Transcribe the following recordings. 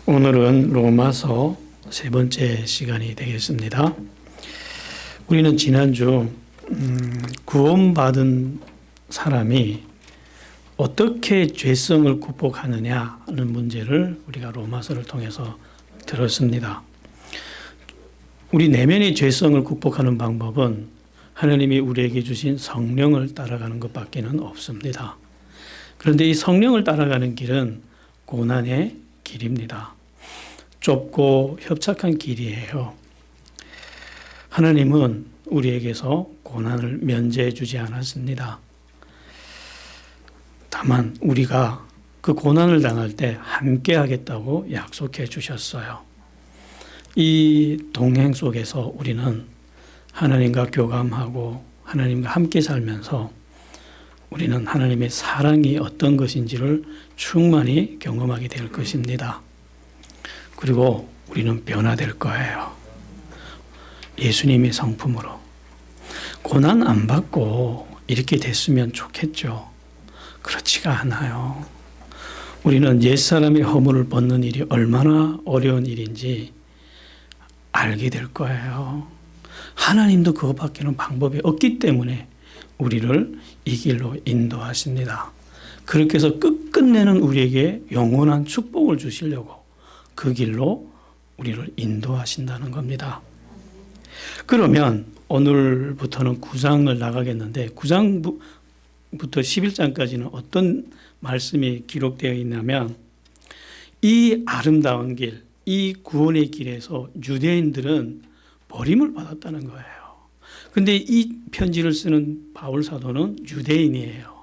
오늘은 로마서 세 번째 시간이 되겠습니다. 우리는 지난주 구원받은 사람이 어떻게 죄성을 극복하느냐는 문제를 우리가 로마서를 통해서 들었습니다. 우리 내면의 죄성을 극복하는 방법은 하나님이 우리에게 주신 성령을 따라가는 것밖에는 없습니다. 그런데 이 성령을 따라가는 길은 고난의 길입니다. 좁고 협착한 길이에요. 하나님은 우리에게서 고난을 면제해 주지 않았습니다. 다만 우리가 그 고난을 당할 때 함께 하겠다고 약속해 주셨어요. 이 동행 속에서 우리는 하나님과 교감하고 하나님과 함께 살면서 우리는 하나님의 사랑이 어떤 것인지를 충만히 경험하게 될 것입니다. 그리고 우리는 변화될 거예요. 예수님의 성품으로. 고난 안 받고 이렇게 됐으면 좋겠죠. 그렇지가 않아요. 우리는 옛사람의 허물을 벗는 일이 얼마나 어려운 일인지 알게 될 거예요. 하나님도 그것밖에는 방법이 없기 때문에 우리를 이 길로 인도하십니다. 그렇게 해서 끝끝내는 우리에게 영원한 축복을 주시려고 그 길로 우리를 인도하신다는 겁니다. 그러면 오늘부터는 9장을 나가겠는데 9장부터 11장까지는 어떤 말씀이 기록되어 있냐면 이 아름다운 길, 이 구원의 길에서 유대인들은 버림을 받았다는 거예요. 근데 이 편지를 쓰는 바울 사도는 유대인이에요.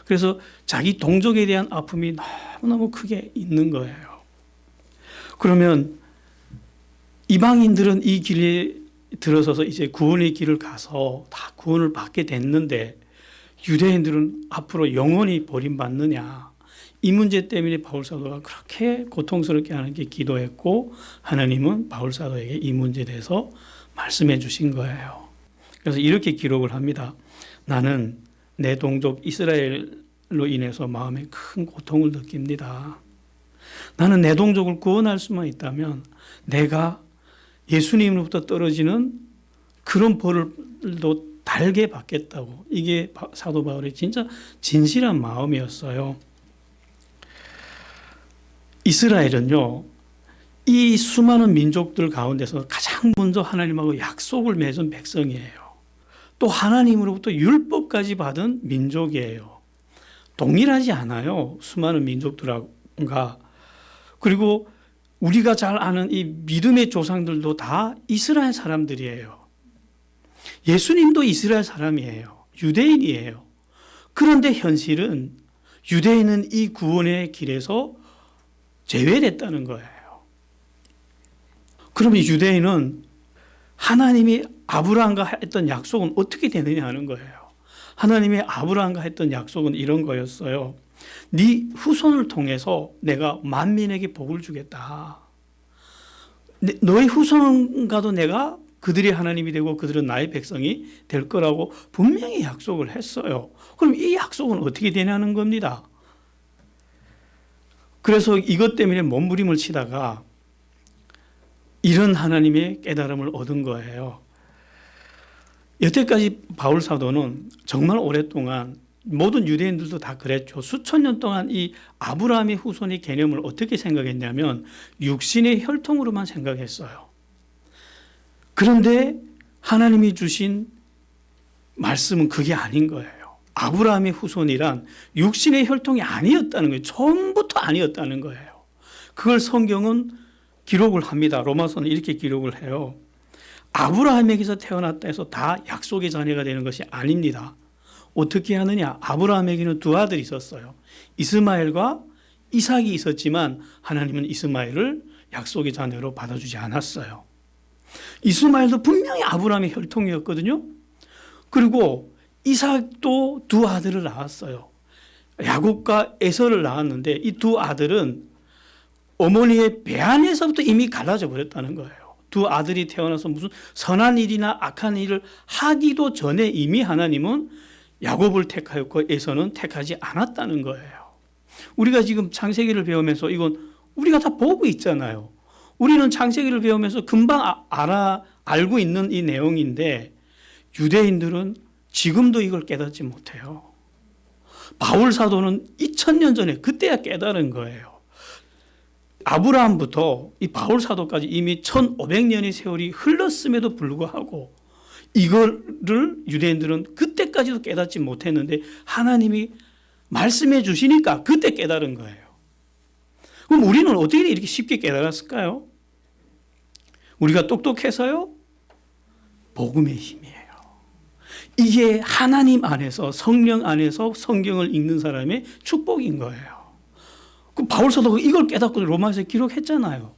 그래서 자기 동족에 대한 아픔이 너무너무 크게 있는 거예요. 그러면 이방인들은 이 길에 들어서서 이제 구원의 길을 가서 다 구원을 받게 됐는데 유대인들은 앞으로 영원히 버림받느냐. 이 문제 때문에 바울 사도가 그렇게 고통스럽게 하나님께 기도했고 하나님은 바울 사도에게 이 문제에 대해서 말씀해 주신 거예요. 그래서 이렇게 기록을 합니다. 나는 내 동족 이스라엘로 인해서 마음에 큰 고통을 느낍니다. 나는 내 동족을 구원할 수만 있다면 내가 예수님으로부터 떨어지는 그런 벌을도 달게 받겠다고. 이게 사도 바울의 진짜 진실한 마음이었어요. 이스라엘은요, 이 수많은 민족들 가운데서 가장 먼저 하나님하고 약속을 맺은 백성이에요. 또 하나님으로부터 율법까지 받은 민족이에요. 동일하지 않아요. 수많은 민족들과. 그리고 우리가 잘 아는 이 믿음의 조상들도 다 이스라엘 사람들이에요. 예수님도 이스라엘 사람이에요. 유대인이에요. 그런데 현실은 유대인은 이 구원의 길에서 제외됐다는 거예요. 그러면 유대인은 하나님이 아브라함과 했던 약속은 어떻게 되느냐 하는 거예요. 하나님이 아브라함과 했던 약속은 이런 거였어요. 네 후손을 통해서 내가 만민에게 복을 주겠다. 너의 후손과도 내가 그들이 하나님이 되고 그들은 나의 백성이 될 거라고 분명히 약속을 했어요. 그럼 이 약속은 어떻게 되냐는 겁니다. 그래서 이것 때문에 몸부림을 치다가 이런 하나님의 깨달음을 얻은 거예요. 여태까지 바울 사도는 정말 오랫동안 모든 유대인들도 다 그랬죠. 수천 년 동안 이 아브라함의 후손의 개념을 어떻게 생각했냐면 육신의 혈통으로만 생각했어요. 그런데 하나님이 주신 말씀은 그게 아닌 거예요. 아브라함의 후손이란 육신의 혈통이 아니었다는 거예요. 처음부터 아니었다는 거예요. 그걸 성경은 기록을 합니다. 로마서는 이렇게 기록을 해요. 아브라함에게서 태어났다 해서 다 약속의 자녀가 되는 것이 아닙니다. 어떻게 하느냐? 아브라함에게는 두 아들이 있었어요. 이스마엘과 이삭이 있었지만 하나님은 이스마엘을 약속의 자녀로 받아주지 않았어요. 이스마엘도 분명히 아브라함의 혈통이었거든요. 그리고 이삭도 두 아들을 낳았어요. 야곱과 에서를 낳았는데 이 두 아들은 어머니의 배 안에서부터 이미 갈라져 버렸다는 거예요. 두 아들이 태어나서 무슨 선한 일이나 악한 일을 하기도 전에 이미 하나님은 야곱을 택하였고 에서는 택하지 않았다는 거예요. 우리가 지금 창세기를 배우면서 이건 우리가 다 보고 있잖아요. 우리는 창세기를 배우면서 금방 알고 있는 이 내용인데 유대인들은 지금도 이걸 깨닫지 못해요. 바울 사도는 2000년 전에 그때야 깨달은 거예요. 아브라함부터 이 바울 사도까지 이미 1500년의 세월이 흘렀음에도 불구하고 이거를 유대인들은 그때까지도 깨닫지 못했는데 하나님이 말씀해 주시니까 그때 깨달은 거예요. 그럼 우리는 어떻게 이렇게 쉽게 깨달았을까요? 우리가 똑똑해서요? 복음의 힘이에요. 이게 하나님 안에서 성령 안에서 성경을 읽는 사람의 축복인 거예요. 그 바울 사도가 이걸 깨닫고 로마서에 기록했잖아요.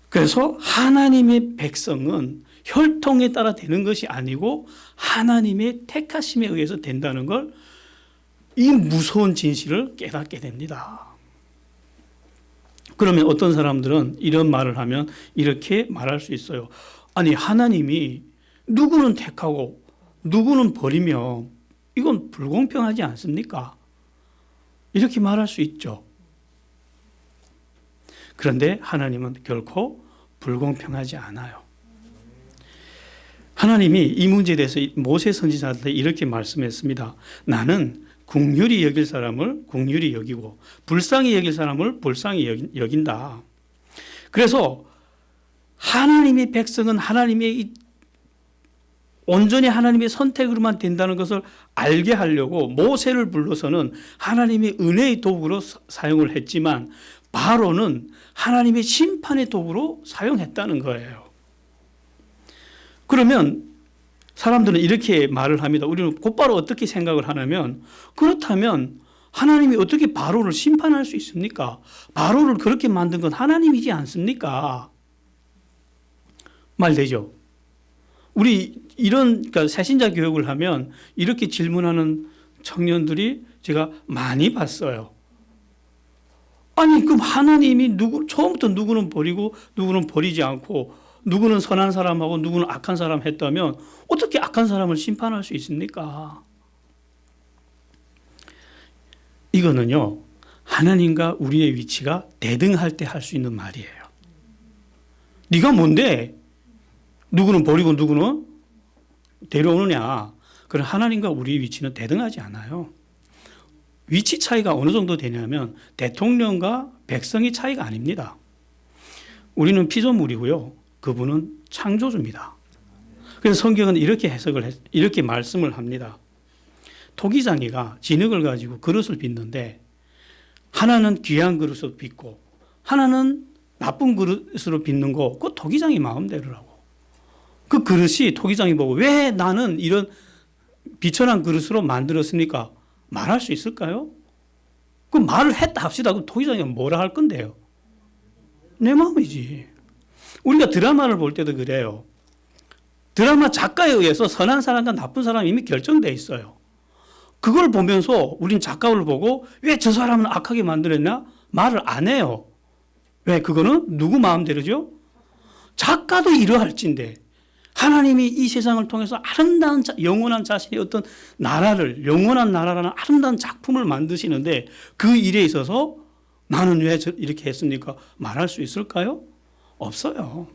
그래서 하나님의 백성은 혈통에 따라 되는 것이 아니고 하나님의 택하심에 의해서 된다는 걸 이 무서운 진실을 깨닫게 됩니다. 그러면 어떤 사람들은 이런 말을 하면 이렇게 말할 수 있어요. 아니 하나님이 누구는 택하고 누구는 버리며 이건 불공평하지 않습니까? 이렇게 말할 수 있죠. 그런데 하나님은 결코 불공평하지 않아요. 하나님이 이 문제에 대해서 모세 선지자한테 이렇게 말씀했습니다. 나는 긍휼히 여길 사람을 긍휼히 여기고 불쌍히 여길 사람을 불쌍히 여긴다. 그래서 하나님의 백성은 하나님의 온전히 하나님의 선택으로만 된다는 것을 알게 하려고 모세를 불러서는 하나님의 은혜의 도구로 사용을 했지만 바로는 하나님의 심판의 도구로 사용했다는 거예요. 그러면 사람들은 이렇게 말을 합니다. 우리는 곧바로 어떻게 생각을 하냐면 그렇다면 하나님이 어떻게 바로를 심판할 수 있습니까? 바로를 그렇게 만든 건 하나님이지 않습니까? 말되죠. 우리 이런 그러니까 새신자 교육을 하면 이렇게 질문하는 청년들이 제가 많이 봤어요. 아니 그럼 하나님이 처음부터 누구는 버리고 누구는 버리지 않고 누구는 선한 사람하고 누구는 악한 사람 했다면 어떻게 악한 사람을 심판할 수 있습니까? 이거는요 하나님과 우리의 위치가 대등할 때 할 수 있는 말이에요. 네가 뭔데 누구는 버리고 누구는 데려오느냐. 그럼 하나님과 우리의 위치는 대등하지 않아요. 위치 차이가 어느 정도 되냐면 대통령과 백성의 차이가 아닙니다. 우리는 피조물이고요. 그분은 창조주입니다. 그래서 성경은 이렇게 이렇게 말씀을 합니다. 토기장이가 진흙을 가지고 그릇을 빚는데 하나는 귀한 그릇으로 빚고 하나는 나쁜 그릇으로 빚는 거 그거 토기장이 마음대로라고. 그 그릇이 토기장이 보고 왜 나는 이런 비천한 그릇으로 만들었습니까? 말할 수 있을까요? 그 말을 했다 합시다. 그럼 토기장이 뭐라 할 건데요? 내 마음이지. 우리가 드라마를 볼 때도 그래요. 드라마 작가에 의해서 선한 사람과 나쁜 사람이 이미 결정되어 있어요. 그걸 보면서 우린 작가를 보고 왜 저 사람은 악하게 만들었냐? 말을 안 해요. 왜? 그거는 누구 마음대로죠? 작가도 이러할진데 하나님이 이 세상을 통해서 아름다운 영원한 자신의 어떤 나라를 영원한 나라라는 아름다운 작품을 만드시는데 그 일에 있어서 나는 왜 이렇게 했습니까? 말할 수 있을까요? 없어요.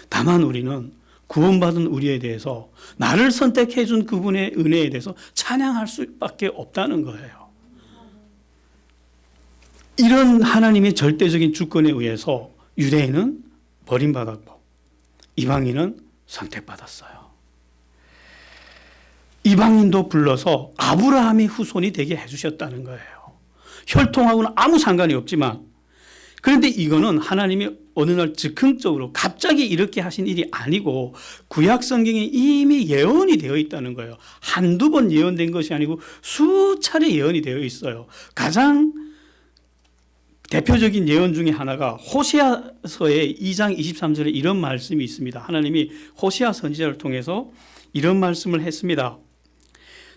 다만 우리는 구원받은 우리에 대해서 나를 선택해 준 그분의 은혜에 대해서 찬양할 수밖에 없다는 거예요. 이런 하나님의 절대적인 주권에 의해서 유대인은 버림받았고 이방인은 선택받았어요. 이방인도 불러서 아브라함의 후손이 되게 해주셨다는 거예요. 혈통하고는 아무 상관이 없지만 그런데 이거는 하나님이 어느 날 즉흥적으로 갑자기 이렇게 하신 일이 아니고 구약 성경에 이미 예언이 되어 있다는 거예요. 한두 번 예언된 것이 아니고 수차례 예언이 되어 있어요. 가장 대표적인 예언 중에 하나가 호세아서의 2장 23절에 이런 말씀이 있습니다. 하나님이 호세아 선지자를 통해서 이런 말씀을 했습니다.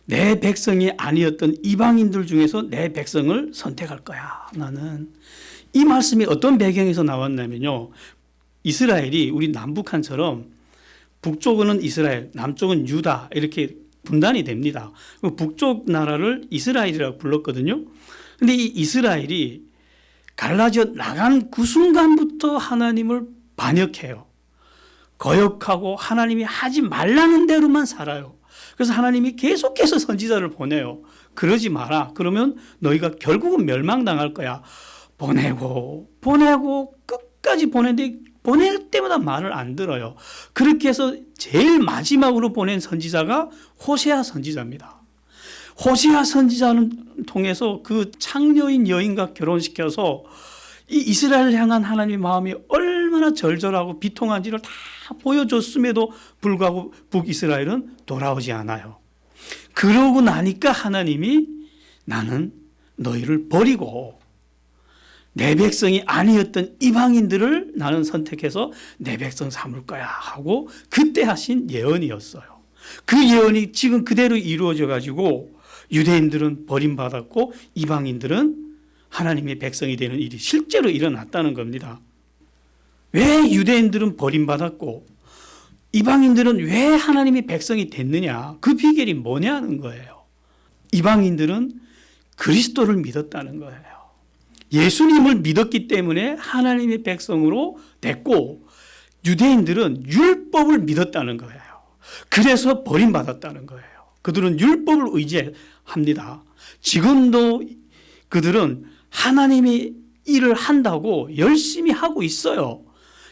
내 백성이 아니었던 이방인들 중에서 내 백성을 선택할 거야. 나는. 이 말씀이 어떤 배경에서 나왔냐면요. 이스라엘이 우리 남북한처럼 북쪽은 이스라엘, 남쪽은 유다 이렇게 분단이 됩니다. 북쪽 나라를 이스라엘이라고 불렀거든요. 근데 이 이스라엘이 갈라져 나간 그 순간부터 하나님을 반역해요. 거역하고 하나님이 하지 말라는 대로만 살아요. 그래서 하나님이 계속해서 선지자를 보내요. 그러지 마라. 그러면 너희가 결국은 멸망당할 거야. 보내고 끝까지 보내는데 보낼 때마다 말을 안 들어요. 그렇게 해서 제일 마지막으로 보낸 선지자가 호세아 선지자입니다. 호세아 선지자는 통해서 그 창녀인 여인과 결혼시켜서 이 이스라엘을 향한 하나님의 마음이 얼마나 절절하고 비통한지를 다 보여줬음에도 불구하고 북이스라엘은 돌아오지 않아요. 그러고 나니까 하나님이 나는 너희를 버리고 내 백성이 아니었던 이방인들을 나는 선택해서 내 백성 삼을 거야 하고 그때 하신 예언이었어요. 그 예언이 지금 그대로 이루어져 가지고 유대인들은 버림받았고 이방인들은 하나님의 백성이 되는 일이 실제로 일어났다는 겁니다. 왜 유대인들은 버림받았고 이방인들은 왜 하나님의 백성이 됐느냐? 그 비결이 뭐냐는 거예요. 이방인들은 그리스도를 믿었다는 거예요. 예수님을 믿었기 때문에 하나님의 백성으로 됐고 유대인들은 율법을 믿었다는 거예요. 그래서 버림받았다는 거예요. 그들은 율법을 의지합니다. 지금도 그들은 하나님의 일을 한다고 열심히 하고 있어요.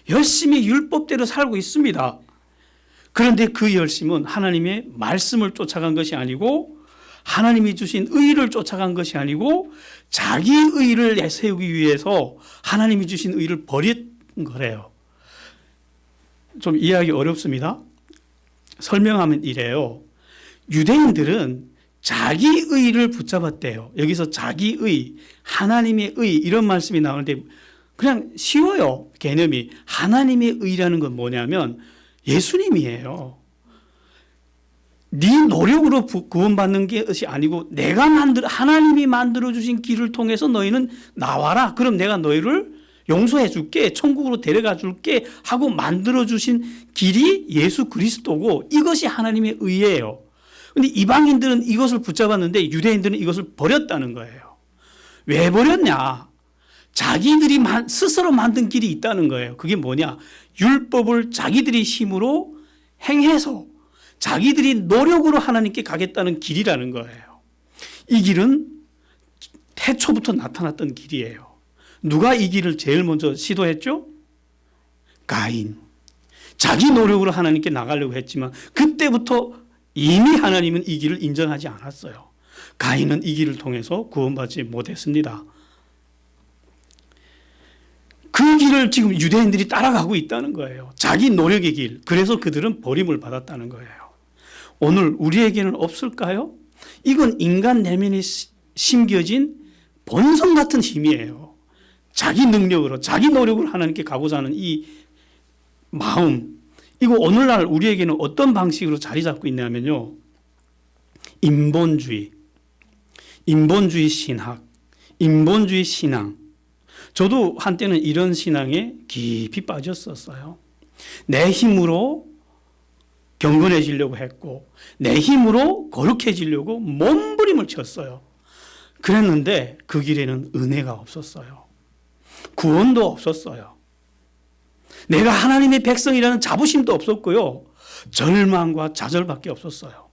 열심히 율법대로 살고 있습니다. 그런데 그 열심은 하나님의 말씀을 쫓아간 것이 아니고 하나님이 주신 의를 쫓아간 것이 아니고 자기 의를 내세우기 위해서 하나님이 주신 의를 버린 거래요. 좀 이해하기 어렵습니다. 설명하면 이래요. 유대인들은 자기 의를 붙잡았대요. 여기서 자기 의, 하나님의 의 이런 말씀이 나오는데 그냥 쉬워요. 개념이. 하나님의 의라는 건 뭐냐면 예수님이에요. 네 노력으로 구원받는 것이 아니고 하나님이 만들어주신 길을 통해서 너희는 나와라. 그럼 내가 너희를 용서해 줄게. 천국으로 데려가 줄게 하고 만들어주신 길이 예수 그리스도고 이것이 하나님의 의예요. 그런데 이방인들은 이것을 붙잡았는데 유대인들은 이것을 버렸다는 거예요. 왜 버렸냐? 자기들이 스스로 만든 길이 있다는 거예요. 그게 뭐냐? 율법을 자기들이 힘으로 행해서 자기들이 노력으로 하나님께 가겠다는 길이라는 거예요. 이 길은 태초부터 나타났던 길이에요. 누가 이 길을 제일 먼저 시도했죠? 가인. 자기 노력으로 하나님께 나가려고 했지만 그때부터 이미 하나님은 이 길을 인정하지 않았어요. 가인은 이 길을 통해서 구원받지 못했습니다. 그 길을 지금 유대인들이 따라가고 있다는 거예요. 자기 노력의 길. 그래서 그들은 버림을 받았다는 거예요. 오늘 우리에게는 없을까요? 이건 인간 내면에 심겨진 본성 같은 힘이에요. 자기 능력으로, 자기 노력으로 하나님께 가고자 하는 이 마음. 이거 오늘날 우리에게는 어떤 방식으로 자리 잡고 있냐면요. 인본주의 신학, 인본주의 신앙. 저도 한때는 이런 신앙에 깊이 빠졌었어요. 내 힘으로 경건해지려고 했고 내 힘으로 거룩해지려고 몸부림을 쳤어요. 그랬는데 그 길에는 은혜가 없었어요. 구원도 없었어요. 내가 하나님의 백성이라는 자부심도 없었고요. 절망과 좌절밖에 없었어요.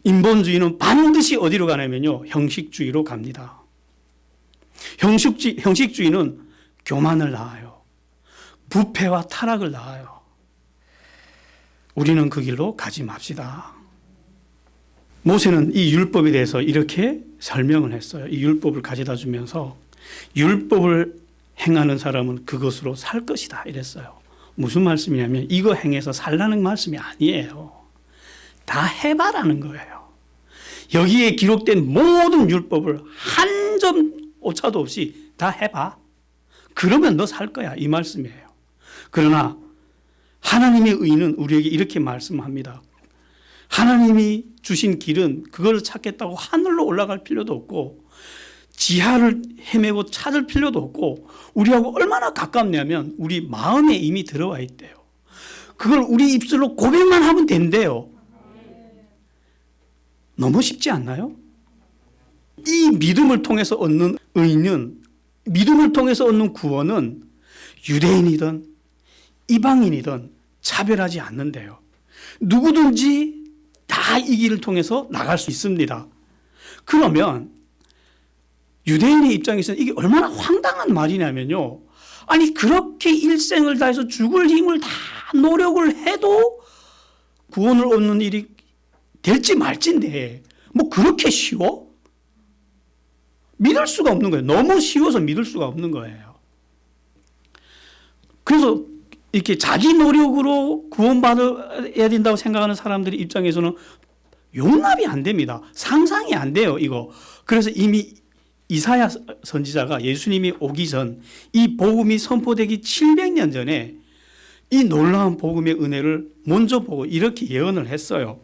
인본주의는 반드시 어디로 가냐면요. 형식주의로 갑니다. 형식주의는 교만을 낳아요. 부패와 타락을 낳아요. 우리는 그 길로 가지 맙시다. 모세는 이 율법에 대해서 이렇게 설명을 했어요. 이 율법을 가져다 주면서 율법을 행하는 사람은 그것으로 살 것이다 이랬어요. 무슨 말씀이냐면 이거 행해서 살라는 말씀이 아니에요. 다 해봐라는 거예요. 여기에 기록된 모든 율법을 한 점 오차도 없이 다 해봐. 그러면 너 살 거야 이 말씀이에요. 그러나 하나님의 의는 우리에게 이렇게 말씀합니다. 하나님이 주신 길은 그걸 찾겠다고 하늘로 올라갈 필요도 없고 지하를 헤매고 찾을 필요도 없고 우리하고 얼마나 가깝냐면 우리 마음에 이미 들어와 있대요. 그걸 우리 입술로 고백만 하면 된대요. 너무 쉽지 않나요? 이 믿음을 통해서 얻는 의는 믿음을 통해서 얻는 구원은 유대인이든 이방인이든 차별하지 않는데요. 누구든지 다 이 길을 통해서 나갈 수 있습니다. 그러면 유대인의 입장에서는 이게 얼마나 황당한 말이냐면요. 아니 그렇게 일생을 다해서 죽을 힘을 다 노력을 해도 구원을 얻는 일이 될지 말지인데 뭐 그렇게 쉬워? 믿을 수가 없는 거예요. 너무 쉬워서 믿을 수가 없는 거예요. 그래서 이렇게 자기 노력으로 구원받아야 된다고 생각하는 사람들의 입장에서는 용납이 안 됩니다. 상상이 안 돼요, 이거. 그래서 이미 이사야 선지자가 예수님이 오기 전 이 복음이 선포되기 700년 전에 이 놀라운 복음의 은혜를 먼저 보고 이렇게 예언을 했어요.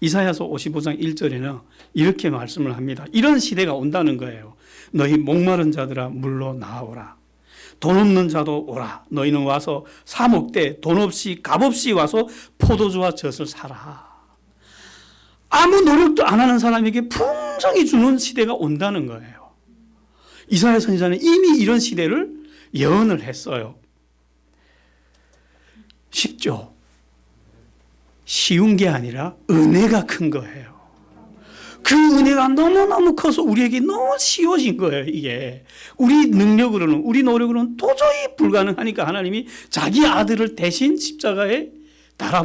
이사야서 55장 1절에는 이렇게 말씀을 합니다. 이런 시대가 온다는 거예요. 너희 목마른 자들아 물로 나아오라. 돈 없는 자도 오라. 너희는 와서 사 먹되 돈 없이 값 없이 와서 포도주와 젖을 사라. 아무 노력도 안 하는 사람에게 풍성히 주는 시대가 온다는 거예요. 이사야 선지자는 이미 이런 시대를 예언을 했어요. 쉽죠? 쉬운 게 아니라 은혜가 큰 거예요. 그 은혜가 너무너무 커서 우리에게 너무 쉬워진 거예요, 이게. 우리 능력으로는, 우리 노력으로는 도저히 불가능하니까 하나님이 자기 아들을 대신 십자가에 달아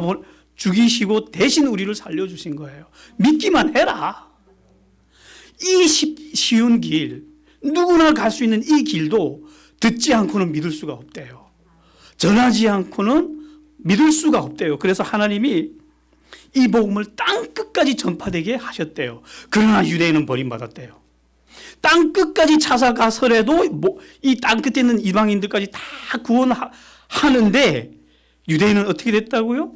죽이시고 대신 우리를 살려주신 거예요. 믿기만 해라. 이 쉬운 길, 누구나 갈 수 있는 이 길도 듣지 않고는 믿을 수가 없대요. 전하지 않고는 믿을 수가 없대요. 그래서 하나님이 이 복음을 땅 끝까지 전파되게 하셨대요. 그러나 유대인은 버림받았대요. 땅 끝까지 찾아가서라도 이 땅 끝에 있는 이방인들까지 다 구원하는데 유대인은 어떻게 됐다고요?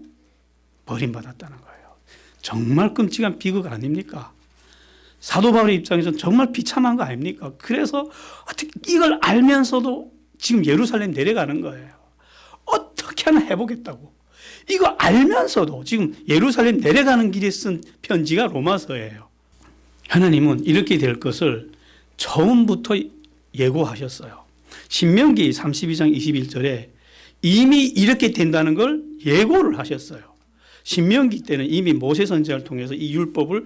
버림받았다는 거예요. 정말 끔찍한 비극 아닙니까? 사도 바울의 입장에서는 정말 비참한 거 아닙니까? 그래서 어떻게 이걸 알면서도 지금 예루살렘 내려가는 거예요. 어떻게 하나 해보겠다고. 이거 알면서도 지금 예루살렘 내려가는 길에 쓴 편지가 로마서예요. 하나님은 이렇게 될 것을 처음부터 예고하셨어요. 신명기 32장 21절에 이미 이렇게 된다는 걸 예고를 하셨어요. 신명기 때는 이미 모세 선지자를 통해서 이 율법을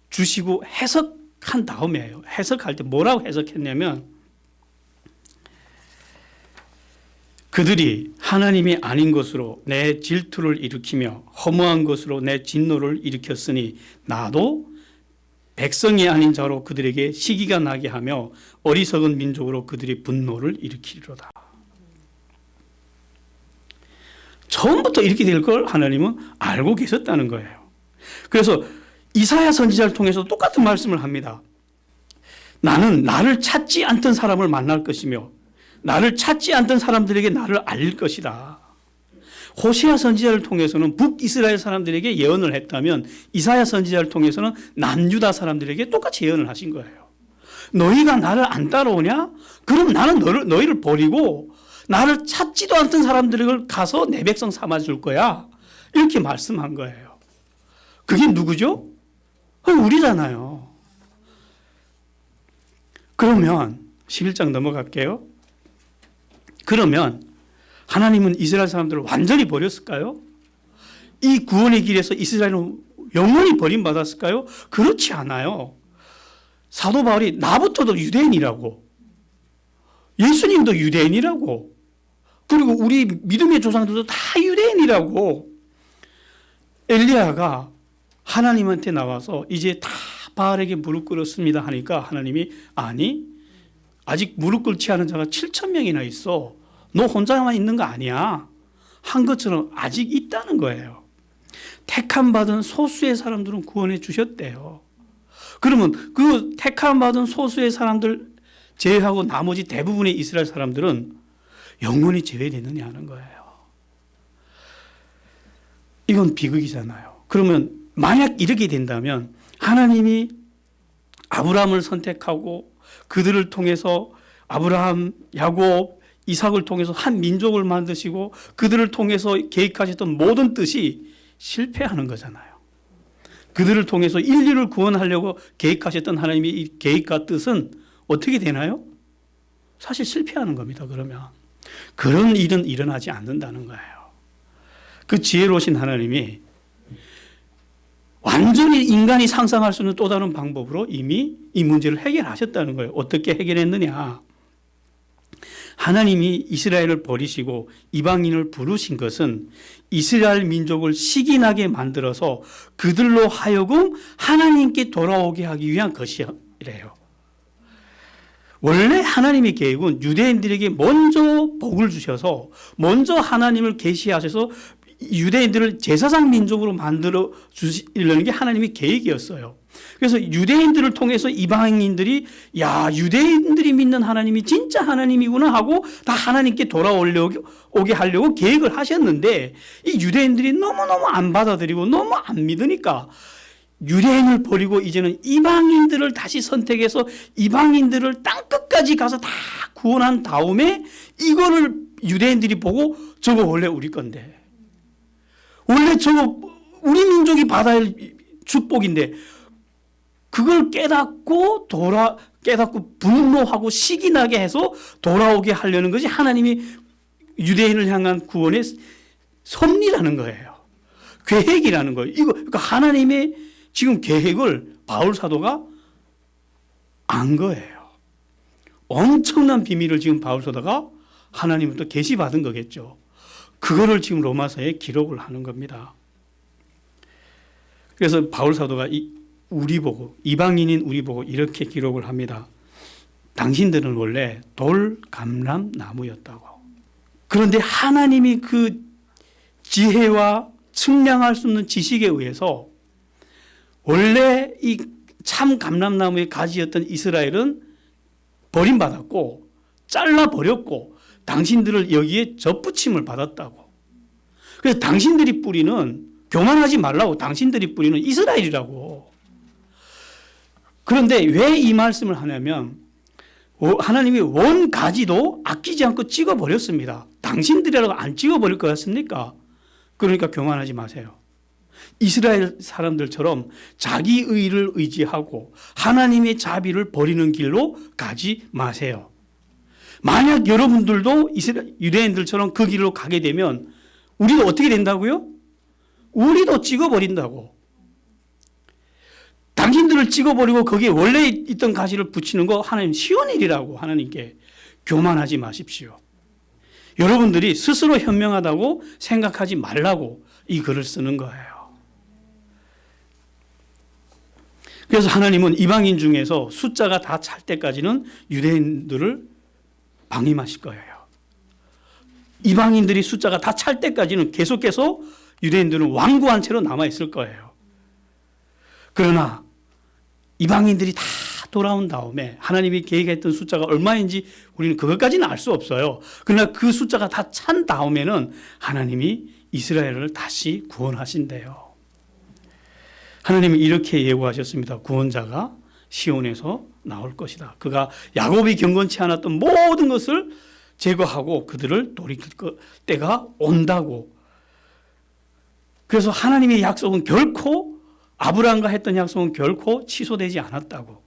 주시고 해석한 다음에요. 해석할 때 뭐라고 해석했냐면 그들이 하나님이 아닌 것으로 내 질투를 일으키며 허무한 것으로 내 진노를 일으켰으니 나도 백성이 아닌 자로 그들에게 시기가 나게 하며 어리석은 민족으로 그들이 분노를 일으키리로다. 처음부터 이렇게 될 걸 하나님은 알고 계셨다는 거예요. 그래서 이사야 선지자를 통해서 똑같은 말씀을 합니다. 나는 나를 찾지 않던 사람을 만날 것이며 나를 찾지 않던 사람들에게 나를 알릴 것이다. 호세아 선지자를 통해서는 북이스라엘 사람들에게 예언을 했다면 이사야 선지자를 통해서는 남유다 사람들에게 똑같이 예언을 하신 거예요. 너희가 나를 안 따라오냐? 그럼 나는 너희를 버리고 나를 찾지도 않던 사람들을 가서 내 백성 삼아줄 거야. 이렇게 말씀한 거예요. 그게 누구죠? 우리잖아요. 그러면 11장 넘어갈게요. 그러면 하나님은 이스라엘 사람들을 완전히 버렸을까요? 이 구원의 길에서 이스라엘은 영원히 버림받았을까요? 그렇지 않아요. 사도 바울이 나부터도 유대인이라고, 예수님도 유대인이라고, 그리고 우리 믿음의 조상들도 다 유대인이라고. 엘리야가 하나님한테 나와서 이제 다 바알에게 무릎 꿇었습니다 하니까 하나님이 아니 아직 무릎 꿇지 않은 자가 7,000명이나 있어. 너 혼자만 있는 거 아니야. 한 것처럼 아직 있다는 거예요. 택함 받은 소수의 사람들은 구원해 주셨대요. 그러면 그 택함 받은 소수의 사람들 제외하고 나머지 대부분의 이스라엘 사람들은 영원히 제외되느냐 하는 거예요. 이건 비극이잖아요. 그러면 만약 이렇게 된다면 하나님이 아브라함을 선택하고 그들을 통해서 아브라함, 야곱, 이삭을 통해서 한 민족을 만드시고 그들을 통해서 계획하셨던 모든 뜻이 실패하는 거잖아요. 그들을 통해서 인류를 구원하려고 계획하셨던 하나님의 이 계획과 뜻은 어떻게 되나요? 사실 실패하는 겁니다. 그러면 그런 일은 일어나지 않는다는 거예요. 그 지혜로우신 하나님이 완전히 인간이 상상할 수 있는 또 다른 방법으로 이미 이 문제를 해결하셨다는 거예요. 어떻게 해결했느냐? 하나님이 이스라엘을 버리시고 이방인을 부르신 것은 이스라엘 민족을 시기나게 만들어서 그들로 하여금 하나님께 돌아오게 하기 위한 것이래요. 원래 하나님의 계획은 유대인들에게 먼저 복을 주셔서 먼저 하나님을 계시하셔서 유대인들을 제사장 민족으로 만들어 주시려는 게 하나님의 계획이었어요. 그래서 유대인들을 통해서 이방인들이 야, 유대인들이 믿는 하나님이 진짜 하나님이구나 하고 다 하나님께 돌아오게 하려고 계획을 하셨는데 이 유대인들이 너무너무 안 받아들이고 너무 안 믿으니까 유대인을 버리고 이제는 이방인들을 다시 선택해서 이방인들을 땅끝까지 가서 다 구원한 다음에 이거를 유대인들이 보고 저거 원래 우리 건데 원래 저거 우리 민족이 받아야 할 축복인데 그걸 깨닫고 분노하고 시기 나게 해서 돌아오게 하려는 것이 하나님이 유대인을 향한 구원의 섭리라는 거예요. 계획이라는 거예요. 그러니까 하나님의 지금 계획을 바울 사도가 안 거예요. 엄청난 비밀을 지금 바울 사도가 하나님부터 계시받은 거겠죠. 그거를 지금 로마서에 기록을 하는 겁니다. 그래서 바울 사도가 우리 보고 이방인인 우리 보고 이렇게 기록을 합니다. 당신들은 원래 돌 감람 나무였다고. 그런데 하나님이 그 지혜와 측량할 수 없는 지식에 의해서 원래 이 참 감람나무의 가지였던 이스라엘은 버림받았고 잘라버렸고 당신들을 여기에 접붙임을 받았다고. 그래서 당신들이 뿌리는 교만하지 말라고 당신들이 뿌리는 이스라엘이라고. 그런데 왜 이 말씀을 하냐면 하나님이 원 가지도 아끼지 않고 찍어버렸습니다. 당신들이라고 안 찍어버릴 것 같습니까? 그러니까 교만하지 마세요. 이스라엘 사람들처럼 자기 의를 의지하고 하나님의 자비를 버리는 길로 가지 마세요. 만약 여러분들도 유대인들처럼 그 길로 가게 되면 우리도 어떻게 된다고요? 우리도 찍어버린다고. 당신들을 찍어버리고 거기에 원래 있던 가지를 붙이는 거 하나님 쉬운 일이라고 하나님께. 교만하지 마십시오. 여러분들이 스스로 현명하다고 생각하지 말라고 이 글을 쓰는 거예요. 그래서 하나님은 이방인 중에서 숫자가 다 찰 때까지는 유대인들을 방임하실 거예요. 이방인들이 숫자가 다 찰 때까지는 계속해서 유대인들은 완고한 채로 남아있을 거예요. 그러나 이방인들이 다 돌아온 다음에 하나님이 계획했던 숫자가 얼마인지 우리는 그것까지는 알 수 없어요. 그러나 그 숫자가 다 찬 다음에는 하나님이 이스라엘을 다시 구원하신대요. 하나님이 이렇게 예고하셨습니다. 구원자가 시온에서 나올 것이다. 그가 야곱이 경건치 않았던 모든 것을 제거하고 그들을 돌이킬 때가 온다고. 그래서 하나님의 약속은 결코 아브라함과 했던 약속은 결코 취소되지 않았다고.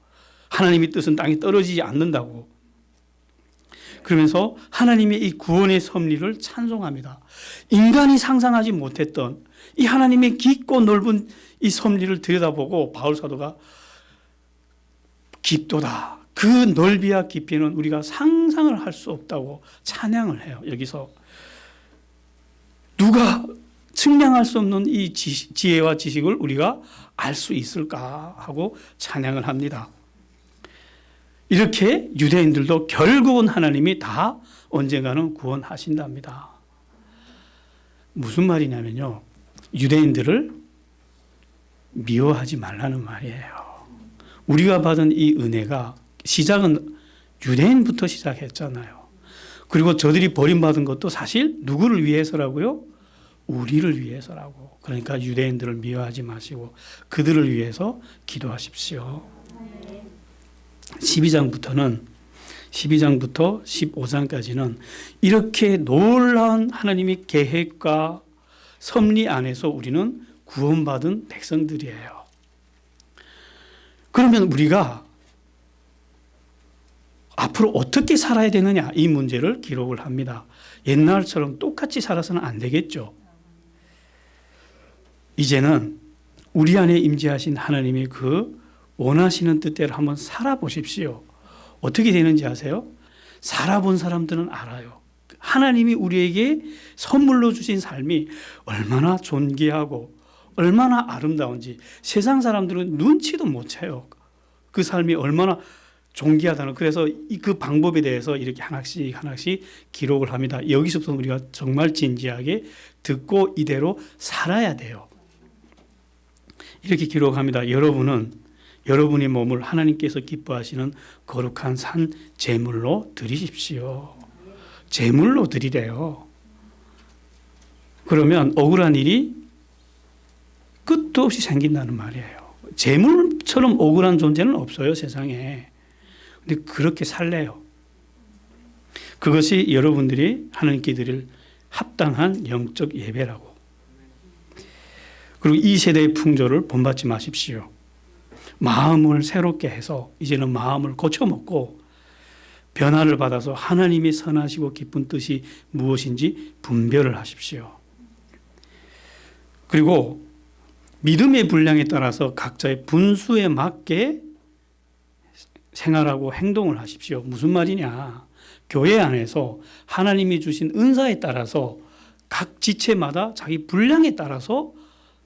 하나님의 뜻은 땅에 떨어지지 않는다고. 그러면서 하나님의 이 구원의 섭리를 찬송합니다. 인간이 상상하지 못했던 이 하나님의 깊고 넓은 이 섭리를 들여다보고 바울 사도가 깊도다. 그 넓이와 깊이는 우리가 상상을 할 수 없다고 찬양을 해요. 여기서 누가 측량할 수 없는 이 지혜와 지식을 우리가 알 수 있을까 하고 찬양을 합니다. 이렇게 유대인들도 결국은 하나님이 다 언젠가는 구원하신답니다. 무슨 말이냐면요. 유대인들을 미워하지 말라는 말이에요. 우리가 받은 이 은혜가 시작은 유대인부터 시작했잖아요. 그리고 저들이 버림받은 것도 사실 누구를 위해서라고요? 우리를 위해서라고. 그러니까 유대인들을 미워하지 마시고 그들을 위해서 기도하십시오. 12장부터 15장까지는 이렇게 놀라운 하나님의 계획과 섭리 안에서 우리는 구원받은 백성들이에요. 그러면 우리가 앞으로 어떻게 살아야 되느냐 이 문제를 기록을 합니다. 옛날처럼 똑같이 살아서는 안 되겠죠. 이제는 우리 안에 임재하신 하나님의 그 원하시는 뜻대로 한번 살아보십시오. 어떻게 되는지 아세요? 살아본 사람들은 알아요. 하나님이 우리에게 선물로 주신 삶이 얼마나 존귀하고 얼마나 아름다운지 세상 사람들은 눈치도 못 채요. 그 삶이 얼마나 존귀하다는. 그래서 그 방법에 대해서 이렇게 하나씩 기록을 합니다. 여기서부터 우리가 정말 진지하게 듣고 이대로 살아야 돼요. 이렇게 기록합니다. 여러분은 여러분의 몸을 하나님께서 기뻐하시는 거룩한 산 제물로 드리십시오. 제물로 드리래요. 그러면 억울한 일이 끝도 없이 생긴다는 말이에요. 제물처럼 억울한 존재는 없어요, 세상에. 근데 그렇게 살래요. 그것이 여러분들이 하나님께 드릴 합당한 영적 예배라고. 그리고 이 세대의 풍조를 본받지 마십시오. 마음을 새롭게 해서 이제는 마음을 고쳐먹고 변화를 받아서 하나님의 선하시고 기쁜 뜻이 무엇인지 분별을 하십시오. 그리고 믿음의 분량에 따라서 각자의 분수에 맞게 생활하고 행동을 하십시오. 무슨 말이냐? 교회 안에서 하나님이 주신 은사에 따라서 각 지체마다 자기 분량에 따라서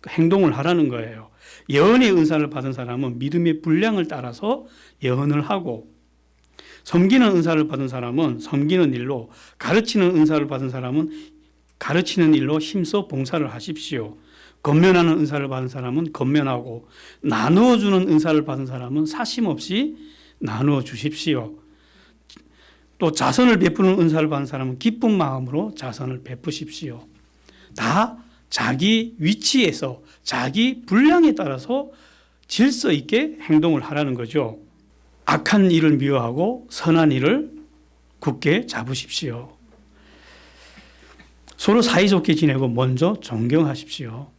행동을 하라는 거예요. 예언의 은사를 받은 사람은 믿음의 분량을 따라서 예언을 하고, 섬기는 은사를 받은 사람은 섬기는 일로, 가르치는 은사를 받은 사람은 가르치는 일로 힘써 봉사를 하십시오. 권면하는 은사를 받은 사람은 권면하고, 나누어 주는 은사를 받은 사람은 사심 없이 나누어 주십시오. 또 자선을 베푸는 은사를 받은 사람은 기쁜 마음으로 자선을 베푸십시오. 다 자기 위치에서 자기 분량에 따라서 질서 있게 행동을 하라는 거죠. 악한 일을 미워하고 선한 일을 굳게 잡으십시오. 서로 사이좋게 지내고 먼저 존경하십시오.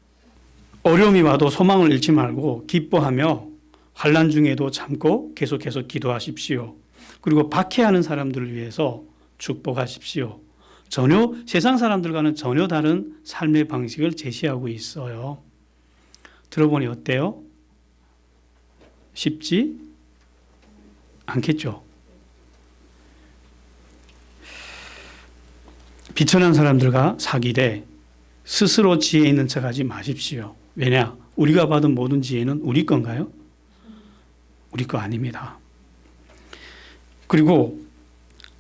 어려움이 와도 소망을 잃지 말고 기뻐하며 환난 중에도 참고 계속해서 기도하십시오. 그리고 박해하는 사람들을 위해서 축복하십시오. 전혀 세상 사람들과는 전혀 다른 삶의 방식을 제시하고 있어요. 들어보니 어때요? 쉽지 않겠죠? 비천한 사람들과 사귀되 스스로 지혜 있는 척하지 마십시오. 왜냐? 우리가 받은 모든 지혜는 우리 건가요? 우리 거 아닙니다. 그리고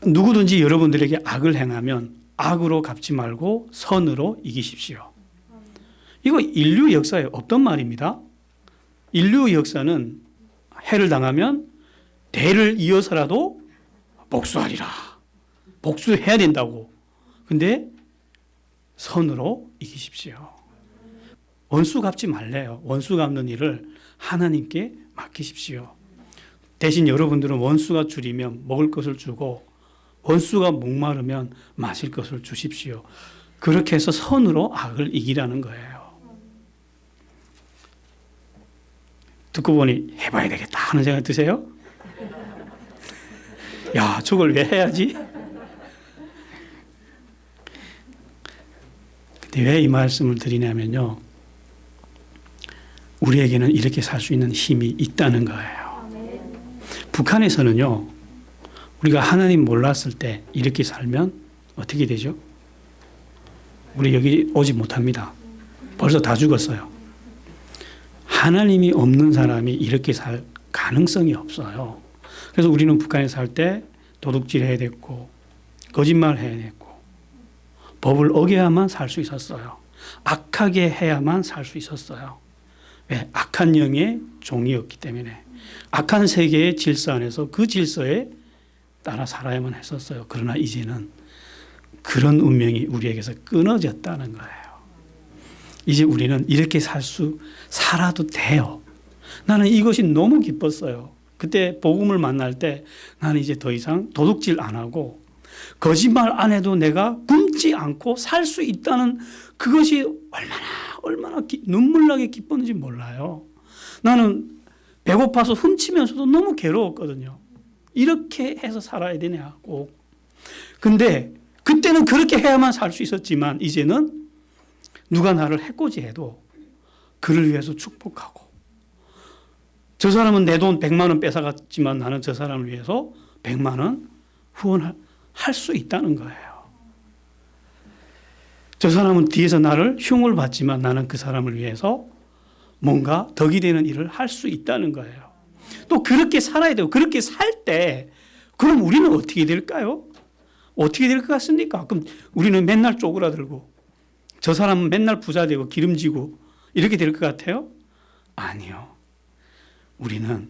누구든지 여러분들에게 악을 행하면 악으로 갚지 말고 선으로 이기십시오. 이거 인류 역사에 없던 말입니다. 인류 역사는 해를 당하면 대를 이어서라도 복수하리라. 복수해야 된다고. 근데 선으로 이기십시오. 원수 갚지 말래요. 원수 갚는 일을 하나님께 맡기십시오. 대신 여러분들은 원수가 줄이면 먹을 것을 주고 원수가 목마르면 마실 것을 주십시오. 그렇게 해서 선으로 악을 이기라는 거예요. 듣고 보니 해봐야 되겠다 하는 생각 드세요? 야, 저걸 왜 해야지? 근데 왜 이 말씀을 드리냐면요. 우리에게는 이렇게 살 수 있는 힘이 있다는 거예요. 북한에서는요. 우리가 하나님 몰랐을 때 이렇게 살면 어떻게 되죠? 우리 여기 오지 못합니다. 벌써 다 죽었어요. 하나님이 없는 사람이 이렇게 살 가능성이 없어요. 그래서 우리는 북한에 살 때 도둑질 해야 됐고 거짓말 해야 됐고 법을 어겨야만 살 수 있었어요. 악하게 해야만 살 수 있었어요. 왜? 악한 영의 종이었기 때문에. 악한 세계의 질서 안에서 그 질서에 따라 살아야만 했었어요. 그러나 이제는 그런 운명이 우리에게서 끊어졌다는 거예요. 이제 우리는 이렇게 살아도 돼요. 나는 이것이 너무 기뻤어요. 그때 복음을 만날 때 나는 이제 더 이상 도둑질 안 하고 거짓말 안 해도 내가 굶지 않고 살 수 있다는 그것이 얼마나 눈물나게 기뻤는지 몰라요. 나는 배고파서 훔치면서도 너무 괴로웠거든요. 이렇게 해서 살아야 되냐고. 근데 그때는 그렇게 해야만 살 수 있었지만 이제는 누가 나를 해코지해도 그를 위해서 축복하고, 저 사람은 내 돈 100만 원 뺏어갔지만 나는 저 사람을 위해서 100만 원 후원할 수 있다는 거예요. 저 사람은 뒤에서 나를 흉을 받지만 나는 그 사람을 위해서 뭔가 덕이 되는 일을 할 수 있다는 거예요. 또 그렇게 살아야 되고, 그렇게 살 때 그럼 우리는 어떻게 될까요? 어떻게 될 것 같습니까? 그럼 우리는 맨날 쪼그라들고 저 사람은 맨날 부자 되고 기름지고 이렇게 될 것 같아요? 아니요. 우리는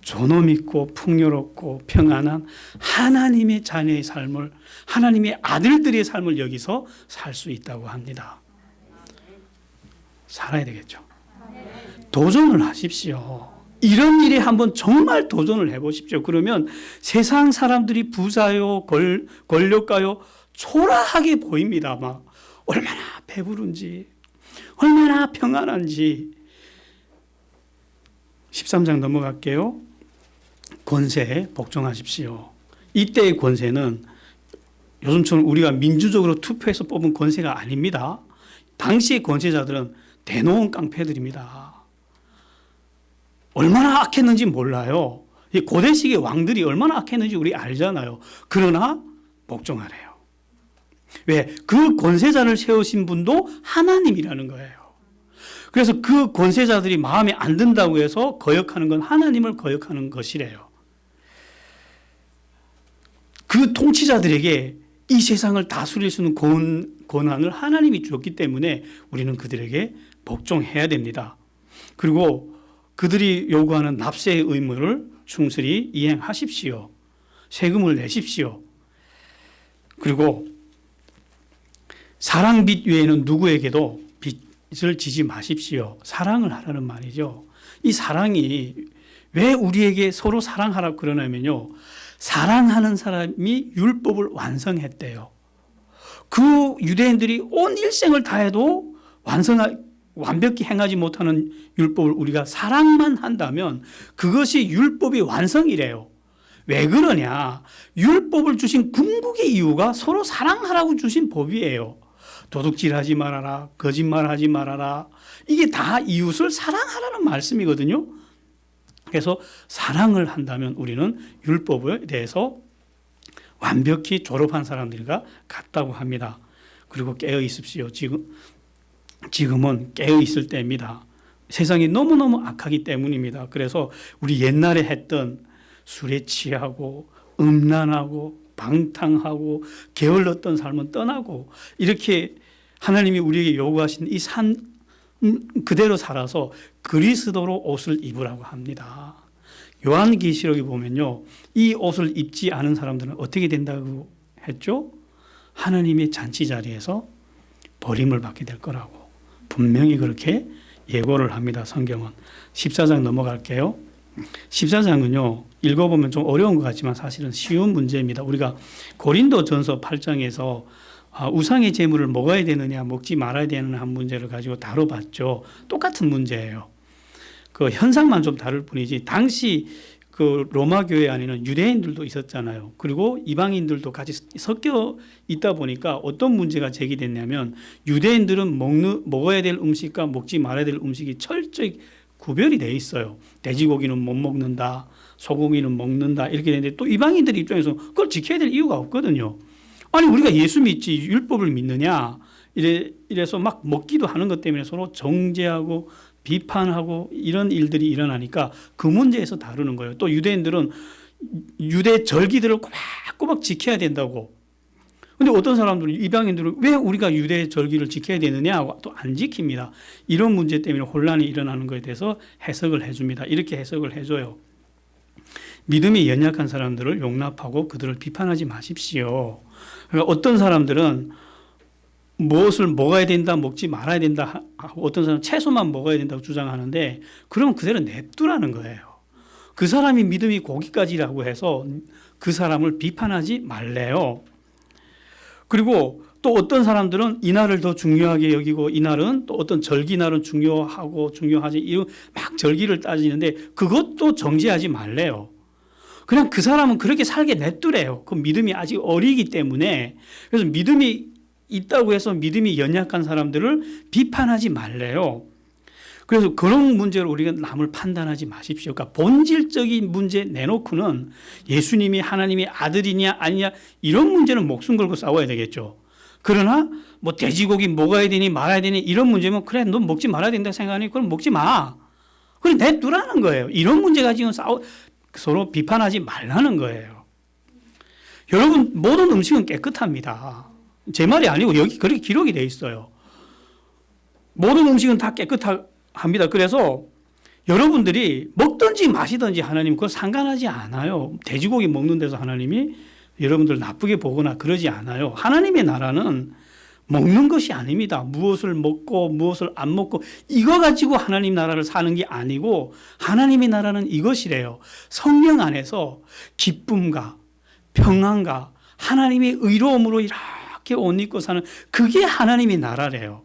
존엄 있고 풍요롭고 평안한 하나님의 자녀의 삶을, 하나님의 아들들의 삶을 여기서 살 수 있다고 합니다. 살아야 되겠죠. 도전을 하십시오. 이런 일에 한번 정말 도전을 해보십시오. 그러면 세상 사람들이 부자요, 권력가요, 초라하게 보입니다. 막 얼마나 배부른지, 얼마나 평안한지. 13장 넘어갈게요. 권세에 복종하십시오. 이때의 권세는 요즘처럼 우리가 민주적으로 투표해서 뽑은 권세가 아닙니다. 당시의 권세자들은 대놓은 깡패들입니다. 얼마나 악했는지 몰라요. 고대식의 왕들이 얼마나 악했는지 우리 알잖아요. 그러나 복종하래요. 왜? 그 권세자를 세우신 분도 하나님이라는 거예요. 그래서 그 권세자들이 마음에 안 든다고 해서 거역하는 건 하나님을 거역하는 것이래요. 그 통치자들에게 이 세상을 다스릴 수 있는 권한을 하나님이 주었기 때문에 우리는 그들에게 복종해야 됩니다. 그리고 그들이 요구하는 납세의 의무를 충실히 이행하십시오. 세금을 내십시오. 그리고 사랑빚 외에는 누구에게도 빚을 지지 마십시오. 사랑을 하라는 말이죠. 이 사랑이 왜 우리에게 서로 사랑하라고 그러냐면요. 사랑하는 사람이 율법을 완성했대요. 그 유대인들이 온 일생을 다해도 완벽히 행하지 못하는 율법을 우리가 사랑만 한다면 그것이 율법의 완성이래요. 왜 그러냐? 율법을 주신 궁극의 이유가 서로 사랑하라고 주신 법이에요. 도둑질하지 말아라, 거짓말하지 말아라. 이게 다 이웃을 사랑하라는 말씀이거든요. 그래서 사랑을 한다면 우리는 율법에 대해서 완벽히 졸업한 사람들과 같다고 합니다. 그리고 깨어 있으십시오. 지금은 깨어 있을 때입니다. 세상이 너무너무 악하기 때문입니다. 그래서 우리 옛날에 했던 술에 취하고 음란하고 방탕하고 게을렀던 삶은 떠나고 이렇게 하나님이 우리에게 요구하신 이 삶 그대로 살아서 그리스도로 옷을 입으라고 합니다. 요한계시록에 보면요. 이 옷을 입지 않은 사람들은 어떻게 된다고 했죠? 하나님의 잔치 자리에서 버림을 받게 될 거라고 분명히 그렇게 예고를 합니다. 성경은. 14장 넘어갈게요. 14장은요. 읽어보면 좀 어려운 것 같지만 사실은 쉬운 문제입니다. 우리가 고린도전서 8장에서 우상의 제물을 먹어야 되느냐 먹지 말아야 되느냐 한 문제를 가지고 다뤄봤죠. 똑같은 문제예요. 그 현상만 좀 다를 뿐이지 당시 그 로마 교회 안에는 유대인들도 있었잖아요. 그리고 이방인들도 같이 섞여 있다 보니까 어떤 문제가 제기됐냐면 유대인들은 먹어야 될 음식과 먹지 말아야 될 음식이 철저히 구별이 돼 있어요. 돼지고기는 못 먹는다, 소고기는 먹는다 이렇게 되는데 또 이방인들 입장에서 그걸 지켜야 될 이유가 없거든요. 아니 우리가 예수 믿지 율법을 믿느냐 이래서 막 먹기도 하는 것 때문에 서로 정죄하고 비판하고 이런 일들이 일어나니까 그 문제에서 다루는 거예요. 또 유대인들은 유대 절기들을 꼬박꼬박 지켜야 된다고. 근데 어떤 사람들은 이방인들은 왜 우리가 유대 절기를 지켜야 되느냐 하고 또 안 지킵니다. 이런 문제 때문에 혼란이 일어나는 것에 대해서 해석을 해줍니다. 이렇게 해석을 해줘요. 믿음이 연약한 사람들을 용납하고 그들을 비판하지 마십시오. 그러니까 어떤 사람들은 무엇을 먹어야 된다, 먹지 말아야 된다 하고 어떤 사람은 채소만 먹어야 된다고 주장하는데 그러면 그대로 냅두라는 거예요. 그 사람이 믿음이 고기까지라고 해서 그 사람을 비판하지 말래요. 그리고 또 어떤 사람들은 이날을 더 중요하게 여기고 이날은 또 어떤 절기날은 중요하고 중요하지 이런 막 절기를 따지는데 그것도 정죄하지 말래요. 그냥 그 사람은 그렇게 살게 냅두래요. 그 믿음이 아직 어리기 때문에. 그래서 믿음이 있다고 해서 믿음이 연약한 사람들을 비판하지 말래요. 그래서 그런 문제로 우리가 남을 판단하지 마십시오. 그러니까 본질적인 문제 내놓고는 예수님이 하나님의 아들이냐 아니냐 이런 문제는 목숨 걸고 싸워야 되겠죠. 그러나 뭐 돼지고기 먹어야 되니 말아야 되니 이런 문제면 그래 넌 먹지 말아야 된다 생각하니 그럼 먹지 마. 그래 냅두라는 거예요. 이런 문제 가지고 서로 비판하지 말라는 거예요. 여러분 모든 음식은 깨끗합니다. 제 말이 아니고 여기 그렇게 기록이 돼 있어요. 모든 음식은 다 깨끗합니다. 그래서 여러분들이 먹든지 마시든지 하나님 그거 상관하지 않아요. 돼지고기 먹는 데서 하나님이 여러분들 나쁘게 보거나 그러지 않아요. 하나님의 나라는 먹는 것이 아닙니다. 무엇을 먹고 무엇을 안 먹고 이거 가지고 하나님 나라를 사는 게 아니고 하나님의 나라는 이것이래요. 성령 안에서 기쁨과 평안과 하나님의 의로움으로 이렇게 옷 입고 사는 그게 하나님의 나라래요.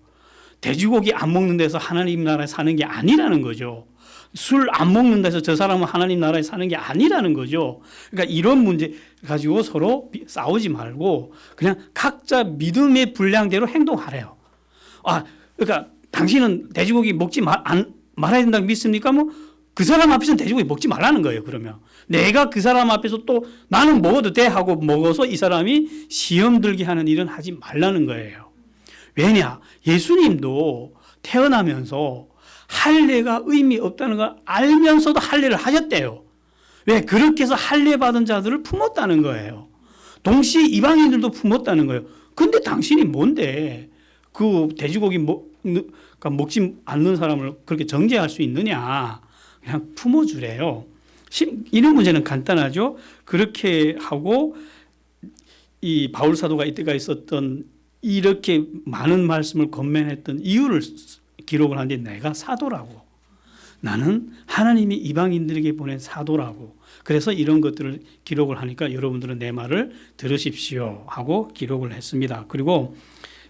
돼지고기 안 먹는 데서 하나님 나라에 사는 게 아니라는 거죠. 술 안 먹는 데서 저 사람은 하나님 나라에 사는 게 아니라는 거죠. 그러니까 이런 문제 가지고 서로 싸우지 말고 그냥 각자 믿음의 분량대로 행동하래요. 그러니까 당신은 돼지고기 먹지 말아야 된다고 믿습니까? 뭐 그 사람 앞에서는 돼지고기 먹지 말라는 거예요. 그러면 내가 그 사람 앞에서 또 나는 먹어도 돼 하고 먹어서 이 사람이 시험 들게 하는 일은 하지 말라는 거예요. 왜냐? 예수님도 태어나면서 할례가 의미 없다는 걸 알면서도 할례를 하셨대요. 왜? 그렇게 해서 할례 받은 자들을 품었다는 거예요. 동시에 이방인들도 품었다는 거예요. 근데 당신이 뭔데 그 돼지고기 먹지 않는 사람을 그렇게 정죄할 수 있느냐. 그냥 품어주래요. 이런 문제는 간단하죠. 그렇게 하고 이 바울 사도가 이때가 있었던 이렇게 많은 말씀을 권면했던 이유를 기록을 하는데 내가 사도라고. 나는 하나님이 이방인들에게 보낸 사도라고. 그래서 이런 것들을 기록을 하니까 여러분들은 내 말을 들으십시오 하고 기록을 했습니다. 그리고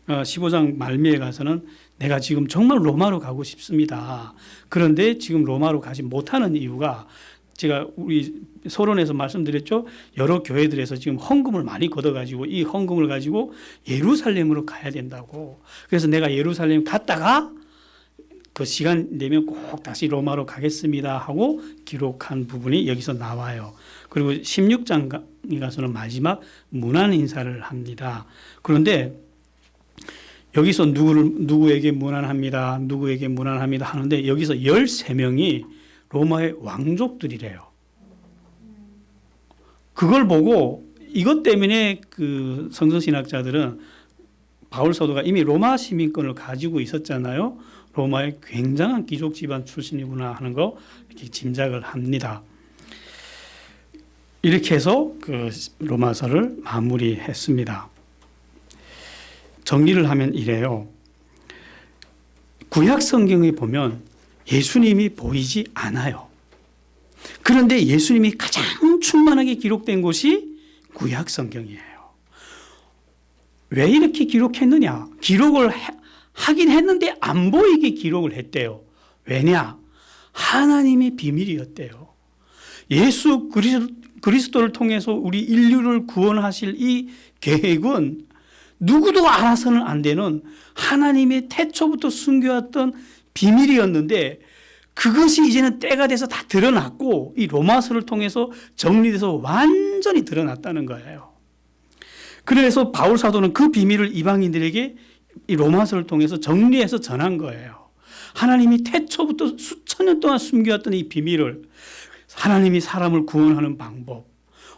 15장 말미에 가서는 내가 지금 정말 로마로 가고 싶습니다. 그런데 지금 로마로 가지 못하는 이유가 제가 우리 서론에서 말씀드렸죠. 여러 교회들에서 지금 헌금을 많이 걷어가지고 이 헌금을 가지고 예루살렘으로 가야 된다고. 그래서 내가 예루살렘 갔다가 그 시간 되면 꼭 다시 로마로 가겠습니다 하고 기록한 부분이 여기서 나와요. 그리고 16장에 가서는 마지막 문안 인사를 합니다. 그런데 여기서 누구에게 문안합니다. 누구에게 문안합니다 하는데 여기서 13명이 로마의 왕족들이래요. 그걸 보고 이것 때문에 그 성서신학자들은 바울 사도가 이미 로마 시민권을 가지고 있었잖아요. 로마의 굉장한 귀족 집안 출신이구나 하는 거 이렇게 짐작을 합니다. 이렇게 해서 그 로마서를 마무리했습니다. 정리를 하면 이래요. 구약 성경에 보면 예수님이 보이지 않아요. 그런데 예수님이 가장 충만하게 기록된 곳이 구약 성경이에요. 왜 이렇게 기록했느냐? 기록을 하긴 했는데 안 보이게 기록을 했대요. 왜냐? 하나님의 비밀이었대요. 예수 그리스도를 통해서 우리 인류를 구원하실 이 계획은 누구도 알아서는 안 되는 하나님의 태초부터 숨겨왔던 비밀이었는데 그것이 이제는 때가 돼서 다 드러났고 이 로마서를 통해서 정리돼서 완전히 드러났다는 거예요. 그래서 바울 사도는 그 비밀을 이방인들에게 이 로마서를 통해서 정리해서 전한 거예요. 하나님이 태초부터 수천 년 동안 숨겨왔던 이 비밀을 하나님이 사람을 구원하는 방법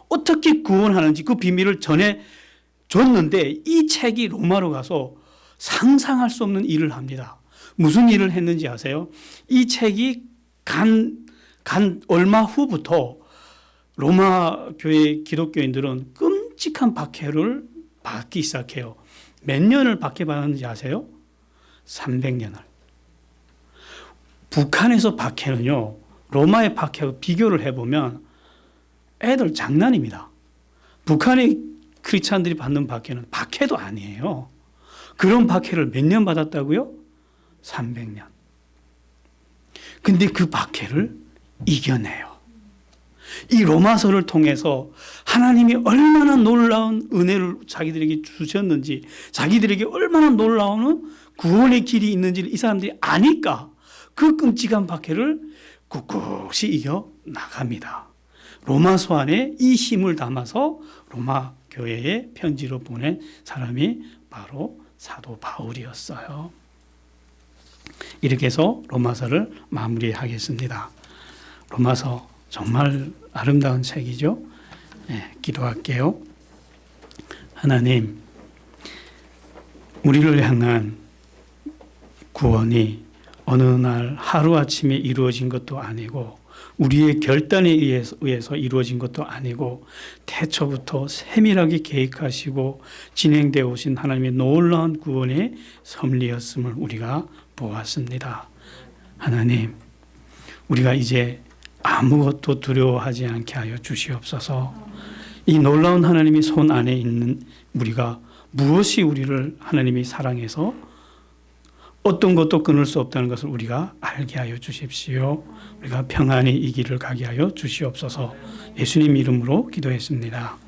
어떻게 구원하는지 그 비밀을 전해줬는데 이 책이 로마로 가서 상상할 수 없는 일을 합니다. 무슨 일을 했는지 아세요? 이 책이 간 얼마 후부터 로마 교회 기독교인들은 끔찍한 박해를 받기 시작해요. 몇 년을 박해받았는지 아세요? 300년을. 북한에서 박해는요. 로마의 박해와 비교를 해보면 애들 장난입니다. 북한의 크리스찬들이 받는 박해는 박해도 아니에요. 그런 박해를 몇 년 받았다고요? 300년. 근데 그 박해를 이겨내요. 이 로마서를 통해서 하나님이 얼마나 놀라운 은혜를 자기들에게 주셨는지, 자기들에게 얼마나 놀라운 구원의 길이 있는지를 이 사람들이 아니까 그 끔찍한 박해를 꿋꿋이 이겨 나갑니다. 로마서 안에 이 힘을 담아서 로마 교회에 편지로 보낸 사람이 바로 사도 바울이었어요. 이렇게 해서 로마서를 마무리하겠습니다. 로마서 정말 아름다운 책이죠. 네, 기도할게요. 하나님, 우리를 향한 구원이 어느 날 하루아침에 이루어진 것도 아니고 우리의 결단에 의해서 이루어진 것도 아니고 태초부터 세밀하게 계획하시고 진행되어 오신 하나님의 놀라운 구원의 섭리였음을 우리가 보았습니다. 하나님, 우리가 이제 아무것도 두려워하지 않게 하여 주시옵소서. 이 놀라운 하나님의 손 안에 있는 우리가 무엇이 우리를 하나님이 사랑해서 어떤 것도 끊을 수 없다는 것을 우리가 알게 하여 주십시오. 우리가 평안히 이 길을 가게 하여 주시옵소서. 예수님 이름으로 기도했습니다.